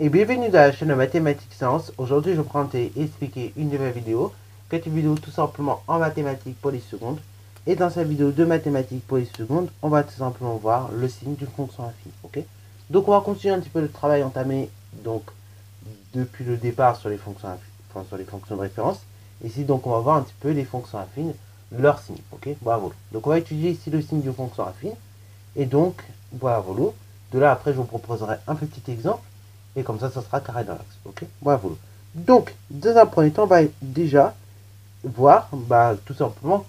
Et bienvenue dans la chaîne de Mathématiques Sciences. Aujourd'hui, je vais présenter et expliquer une nouvelle vidéo, qui est une vidéo tout simplement en mathématiques pour les secondes. Et dans cette vidéo de mathématiques pour les secondes, on va tout simplement voir le signe d'une fonction affine. Ok. Donc, on va continuer un petit peu le travail entamé donc depuis le départ sur les fonctions affines, sur les fonctions de référence. Ici, donc, on va voir un petit peu les fonctions affines, leur signe. Ok. Bravo. Donc, on va étudier ici le signe d'une fonction affine. Et donc, bravo. De là, après, je vous proposerai un petit exemple. Et comme ça sera carré dans l'axe. Ok. Bravo. Donc, dans un premier temps, on va déjà voir tout simplement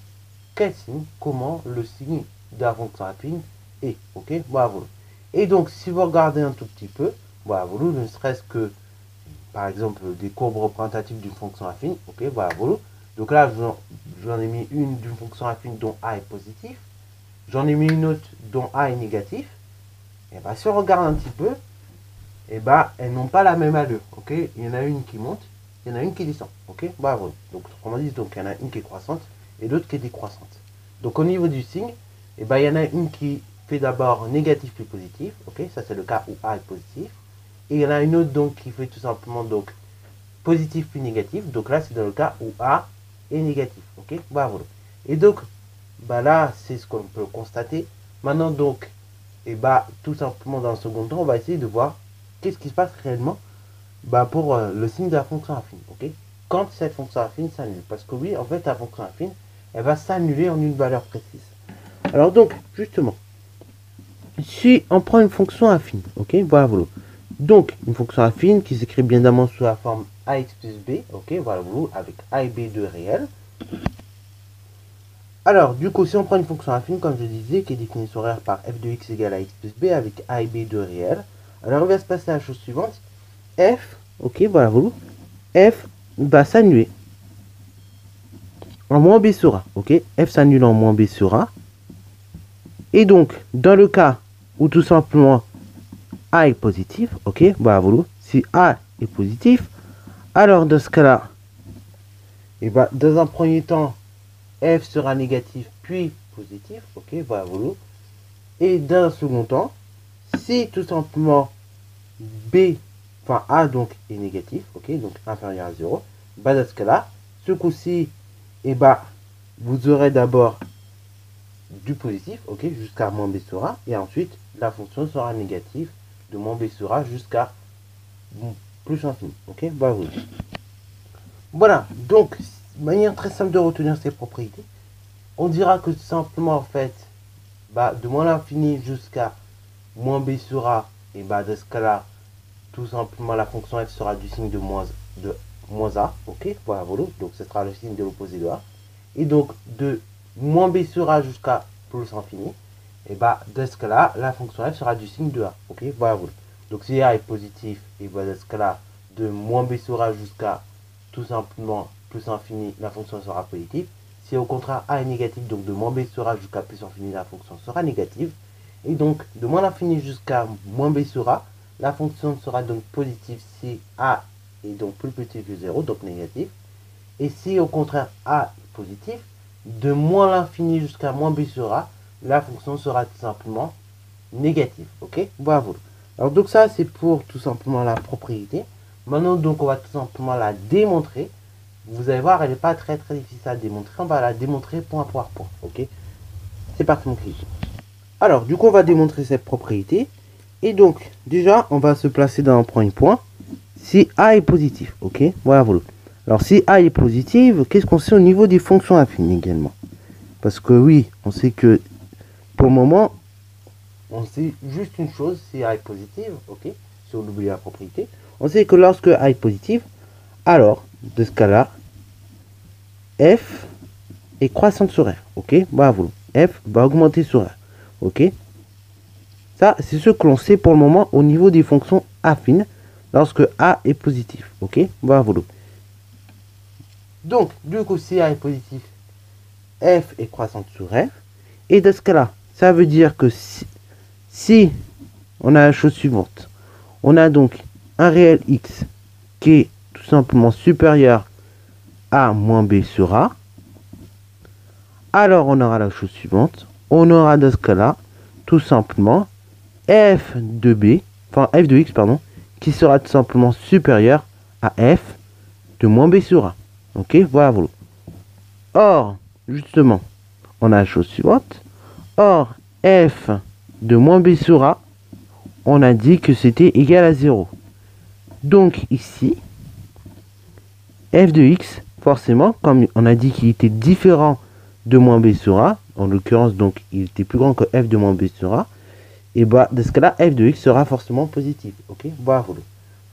quel signe, comment le signe de la fonction affine est. Ok. Bravo. Et donc, si vous regardez un tout petit peu, bravo, ne serait-ce que, par exemple, des courbes représentatives d'une fonction affine. Ok. Bravo. Donc là, j'en ai mis une d'une fonction affine dont A est positif. J'en ai mis une autre dont A est négatif. Et bien, si on regarde un petit peu, et elles n'ont pas la même allure. Ok. Il y en a une qui monte, il y en a une qui descend. Ok. Bravo. Donc, on dit donc il y en a une qui est croissante et l'autre qui est décroissante. Donc, au niveau du signe, il y en a une qui fait d'abord négatif puis positif. Ok. Ça, c'est le cas où A est positif. Et il y en a une autre donc qui fait tout simplement donc positif puis négatif. Donc là, c'est dans le cas où A est négatif. Ok. Bravo. Et donc, là, c'est ce qu'on peut constater. Maintenant, donc, tout simplement dans le second temps, on va essayer de voir qu'est-ce qui se passe réellement pour le signe de la fonction affine. Ok. Quand cette fonction affine s'annule. Parce que oui, en fait, la fonction affine, elle va s'annuler en une valeur précise. Alors donc, justement, si on prend une fonction affine, ok, voilà. Donc, une fonction affine qui s'écrit bien évidemment sous la forme ax plus b, ok, voilà, avec a et b de réel. Alors, du coup, si on prend une fonction affine, comme je disais, qui est définie sur R par f de x égale à x plus b avec a et b de réel, alors il va se passer la chose suivante. F, ok, voilà, f va s'annuler en moins b sur a, ok, f s'annule en moins b sur a. Et donc, dans le cas où tout simplement a est positif, ok, voilà, si a est positif, alors dans ce cas-là, dans un premier temps, f sera négatif puis positif, ok, voilà. Et dans un second temps, si tout simplement b, enfin a donc est négatif, ok, donc inférieur à 0, dans ce cas-là, ce coup-ci, vous aurez d'abord du positif, ok, jusqu'à moins b sur a, et ensuite la fonction sera négative de moins b sur a jusqu'à plus infini, ok, voilà, donc, manière très simple de retenir ces propriétés, on dira que tout simplement, en fait, de moins l'infini jusqu'à moins b sur a, et dans ce cas-là, tout simplement, la fonction f sera du signe de moins a, ok, voilà, donc ce sera le signe de l'opposé de a, et donc de moins b sur a jusqu'à plus infini, et dans ce cas-là, la fonction f sera du signe de a, ok, voilà. Donc si a est positif, et dans ce cas-là, de moins b sur a jusqu'à tout simplement plus infini, la fonction sera positive. Si au contraire a est négatif, donc de moins b sur a jusqu'à plus infini, la fonction sera négative. Et donc de moins l'infini jusqu'à moins b sur a, la fonction sera donc positive si a est donc plus petit que 0, donc négatif. Et si au contraire a est positif, de moins l'infini jusqu'à moins b sur a, la fonction sera tout simplement négative. Ok, bravo. Alors donc ça c'est pour tout simplement la propriété. Maintenant donc on va tout simplement la démontrer. Vous allez voir, elle n'est pas très difficile à démontrer. On va la démontrer point par point. Ok, c'est parti mon client. Alors du coup on va démontrer cette propriété. Et donc déjà on va se placer dans un premier point. Si a est positif, ok, voilà. Alors si a est positive, qu'est-ce qu'on sait au niveau des fonctions affines également? Parce que oui, on sait que pour le moment, on sait juste une chose, si a est positive, ok, si on oublie la propriété, on sait que lorsque a est positive, alors, de ce cas-là, f est croissante sur r, ok, bravo, f va augmenter sur r, ok. Ça, c'est ce que l'on sait pour le moment au niveau des fonctions affines, lorsque a est positif, ok, bravo. Donc, du coup, si a est positif, f est croissante sur r, et dans ce cas-là, ça veut dire que si on a la chose suivante, on a donc un réel x qui est tout simplement supérieur à moins b sur a, alors on aura la chose suivante, on aura dans ce cas-là tout simplement f de b, enfin f de x pardon, qui sera tout simplement supérieur à f de moins b sur a. Ok, voilà. Or, justement, on a la chose suivante. Or, f de moins b sur a, on a dit que c'était égal à 0. Donc ici, f de x, forcément, comme on a dit qu'il était différent de moins b sur a, en l'occurrence, donc il était plus grand que f de moins b sur a, et bah, dans ce cas-là, f de x sera forcément positif. Ok, voilà.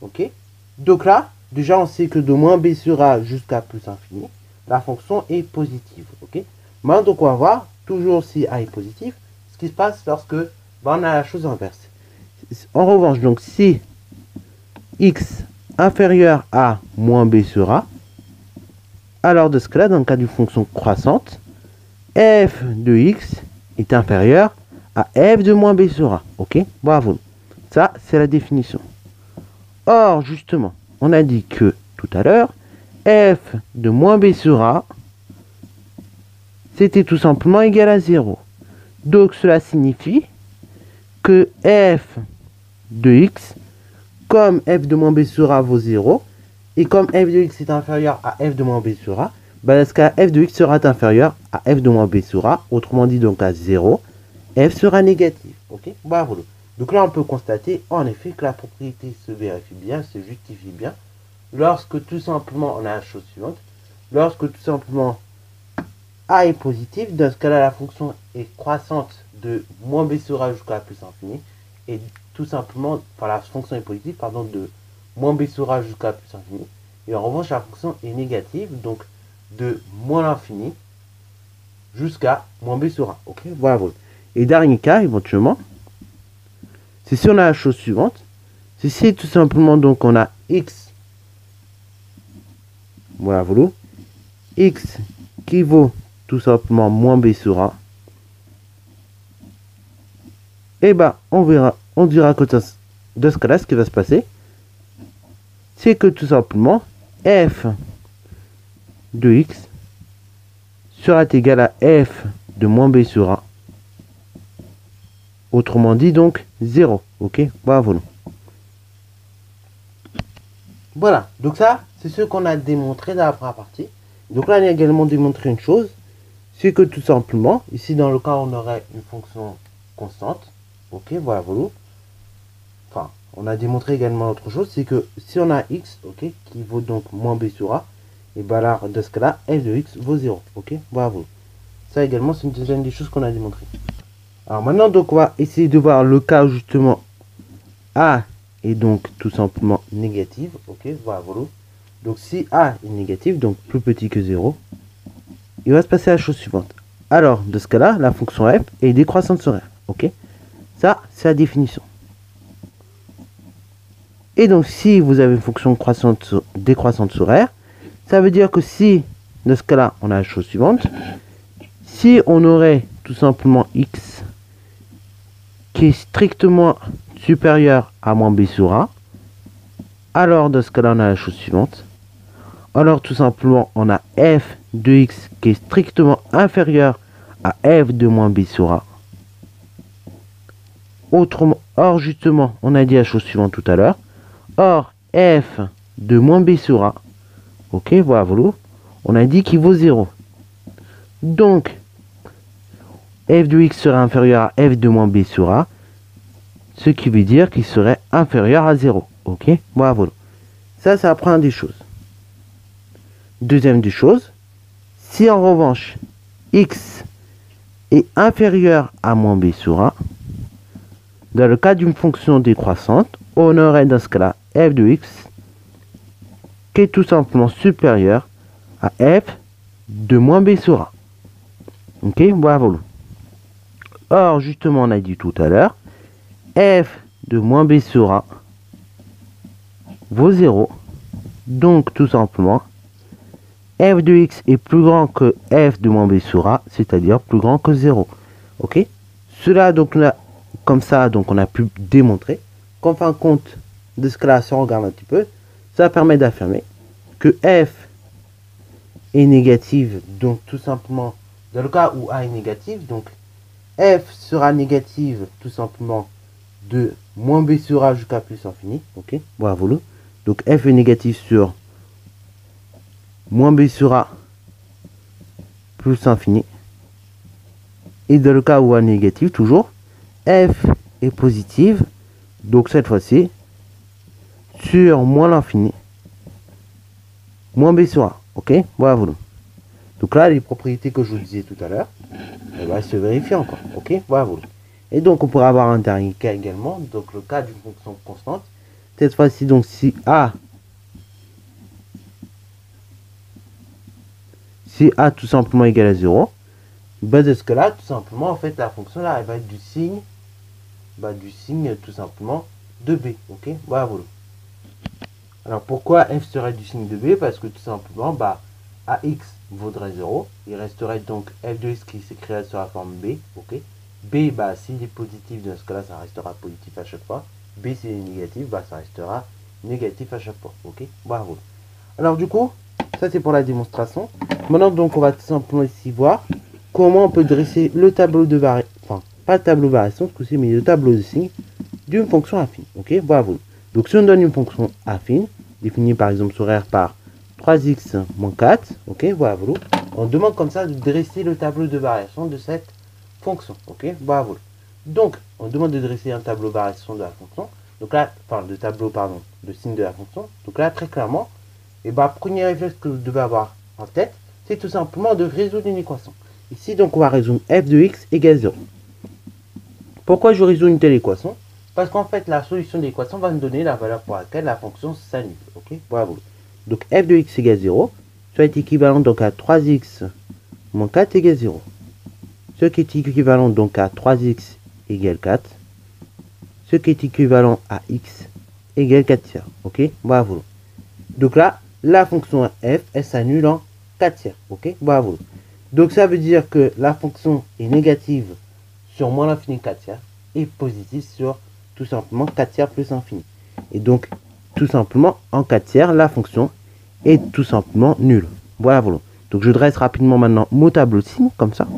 Ok, donc là, déjà, on sait que de moins b sur a jusqu'à plus infini, la fonction est positive. Ok, maintenant, donc, on va voir, toujours si a est positif, ce qui se passe lorsque bah, on a la chose inverse. En revanche, donc, si x inférieur à moins b sur a, alors de ce cas-là, dans le cas d'une fonction croissante, f de x est inférieur à f de moins b sur a. Ok, bravo. Ça, c'est la définition. Or, justement, on a dit que tout à l'heure, f de moins b sur a, c'était tout simplement égal à 0. Donc, cela signifie que f de x, comme f de moins b sur a vaut 0, et comme f de x est inférieur à f de moins b sur a, bah, dans ce cas, f de x sera inférieur à f de moins b sur a, autrement dit donc à 0, f sera négatif. Ok, bravo. Donc là, on peut constater en effet que la propriété se vérifie bien, se justifie bien, lorsque tout simplement on a la chose suivante. Lorsque tout simplement a est positif, dans ce cas-là, la fonction est croissante de moins b sur a jusqu'à plus infini, et tout simplement, enfin la fonction est positive, pardon, de moins b sur a jusqu'à plus infini, et en revanche, la fonction est négative, donc de moins l'infini jusqu'à moins b sur a. Ok, voilà. Et dernier cas, éventuellement, c'est si on a la chose suivante, c'est si tout simplement donc on a x, voilà, x qui vaut tout simplement moins b sur a, et bah on verra, on dira que de ce cas-là, ce qui va se passer, c'est que tout simplement f de x sera égal à f de moins b sur a. Autrement dit, donc, 0. Ok, bravo. Voilà, donc ça, c'est ce qu'on a démontré dans la première partie. Donc là, on a également démontré une chose, c'est que tout simplement, ici dans le cas, on aurait une fonction constante. Ok, voilà. Enfin, on a démontré également autre chose, c'est que si on a x, ok, qui vaut donc moins b sur a, et bien là, de ce cas-là, f de x vaut 0. Ok, bravo. Ça également, c'est une deuxième des choses qu'on a démontré. Alors maintenant, donc, on va essayer de voir le cas où justement a est donc tout simplement négative. Ok, voilà. Donc si a est négative, donc plus petit que 0, il va se passer la chose suivante. Alors, de ce cas-là, la fonction f est décroissante sur r. Ok, ça, c'est la définition. Et donc, si vous avez une fonction décroissante sur r, ça veut dire que si, de ce cas-là, on a la chose suivante. Si on aurait tout simplement x qui est strictement supérieur à moins b sur a, alors dans ce cas-là, on a la chose suivante. Alors tout simplement, on a f de x qui est strictement inférieur à f de moins b sur a. Autrement, or justement, on a dit la chose suivante tout à l'heure. Or, f de moins b sur a, ok, voilà, on a dit qu'il vaut 0. Donc, f de x serait inférieur à f de moins b sur a, ce qui veut dire qu'il serait inférieur à 0. Ok, voilà. Ça, c'est la première des choses. Deuxième des choses, si en revanche, x est inférieur à moins b sur a, dans le cas d'une fonction décroissante, on aurait dans ce cas-là f de x qui est tout simplement supérieur à f de moins b sur a. Ok, voilà. Or, justement, on a dit tout à l'heure, f de moins b sur a vaut 0. Donc, tout simplement, f de x est plus grand que f de moins b sur a, c'est-à-dire plus grand que 0. Ok, cela, donc, comme ça, donc, on a pu démontrer qu'en fin de compte de ce cas-là, si on regarde un petit peu, ça permet d'affirmer que f est négative, donc tout simplement, dans le cas où a est négative, donc f sera négative tout simplement de moins b sur a jusqu'à plus infini. Ok, voilà. Donc f est négatif sur moins b sur a plus infini. Et dans le cas où a est négatif, toujours, f est positive. Donc cette fois-ci, sur moins l'infini, moins b sur a. Ok, voilà. Donc là, les propriétés que je vous disais tout à l'heure, elles vont se vérifier encore. Ok, voilà. Et donc on pourrait avoir un dernier cas également, donc le cas d'une fonction constante. Cette fois-ci, donc si a tout simplement égal à 0, bah de ce que là, tout simplement, en fait, la fonction là, elle va être du signe tout simplement de b. Ok, voilà. Alors pourquoi f serait du signe de b? Parce que tout simplement, ax vaudrait 0. Il resterait donc f de x qui s'écrirait sur la forme b. Ok, b, s'il est positif, dans ce cas-là, ça restera positif à chaque fois. B, s'il est négatif, ça restera négatif à chaque fois. Ok, bravo. Alors du coup, ça c'est pour la démonstration. Maintenant, donc, on va tout simplement ici voir comment on peut dresser le tableau de variation, enfin, pas le tableau de variation, ce coup-ci, mais le tableau de signe d'une fonction affine. Ok, bravo. Donc, si on donne une fonction affine, définie par exemple sur R par 3x moins 4, ok, bravo. On demande comme ça de dresser le tableau de variation de cette fonction. Ok, bravo. Donc, on demande de dresser un tableau de variation de la fonction. Donc là, enfin, de tableau, pardon, de signe de la fonction. Donc là, très clairement, premier réflexe que vous devez avoir en tête, c'est tout simplement de résoudre une équation. Ici, donc, on va résoudre f de x égale 0. Pourquoi je résoudre une telle équation? Parce qu'en fait, la solution de l'équation va nous donner la valeur pour laquelle la fonction s'annule. Ok, bravo. Donc, f de x égale 0, soit est équivalent donc à 3x moins 4 égale 0. Ce qui est équivalent donc à 3x égale 4. Ce qui est équivalent à x égale 4 tiers. Ok, bravo. Donc là, la fonction f, elle s'annule en 4 tiers. Ok, bravo. Donc ça veut dire que la fonction est négative sur moins l'infini 4 tiers et positive sur tout simplement 4 tiers plus infini. Et donc, tout simplement, en 4 tiers, la fonction est tout simplement nulle. Voilà. Donc je dresse rapidement maintenant mon tableau de signe, comme ça.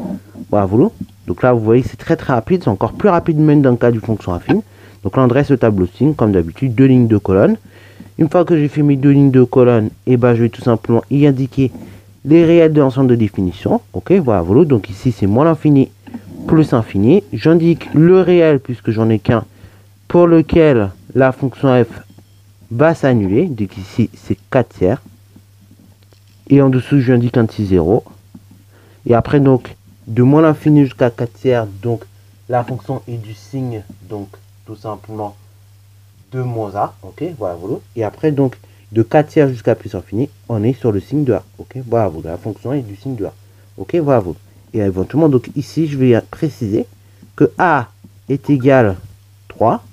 Voilà. Donc là, vous voyez, c'est très rapide. C'est encore plus rapide même dans le cas d'une fonction affine. Donc là, on dresse le tableau de signe, comme d'habitude, 2 lignes de colonnes. Une fois que j'ai fait mes 2 lignes de colonnes, je vais tout simplement y indiquer les réels de l'ensemble de définition. Ok, voilà. Donc ici, c'est moins l'infini plus infini. J'indique le réel, puisque j'en ai qu'un, pour lequel la fonction f va s'annuler. Donc ici, c'est 4 tiers. Et en dessous, j'indique un petit 0. Et après, donc, de moins l'infini jusqu'à 4 tiers, donc, la fonction est du signe, donc, tout simplement, de moins a. Ok, voilà. Et après, donc, de 4 tiers jusqu'à plus infini, on est sur le signe de a. Ok, voilà. La fonction est du signe de a. Ok, voilà. Et éventuellement, donc, ici, je vais préciser que a est égal 3,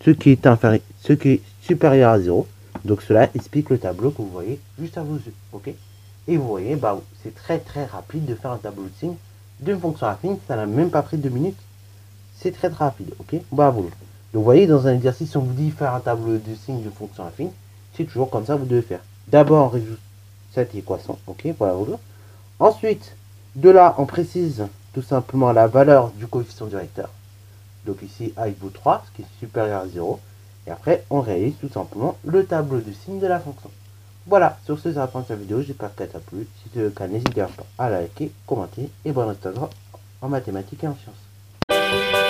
ce qui est supérieur à 0. Donc cela explique le tableau que vous voyez juste à vos yeux. Ok. Et vous voyez, c'est très rapide de faire un tableau de signe d'une fonction affine. Ça n'a même pas pris 2 minutes. C'est très rapide. Ok. Bravo. Donc vous voyez, dans un exercice, si on vous dit faire un tableau de signe d'une fonction affine, c'est toujours comme ça que vous devez faire. D'abord, on résout cette équation. Ok. Voilà. Ensuite, de là, on précise tout simplement la valeur du coefficient du vecteur. Donc ici, a vaut 3, ce qui est supérieur à 0. Et après, on réalise tout simplement le tableau de signe de la fonction. Voilà, sur ce, c'est la fin de cette vidéo. J'espère qu'elle t'a plu. Si c'est le cas, n'hésitez pas à liker, commenter et bon reste en mathématiques et en sciences.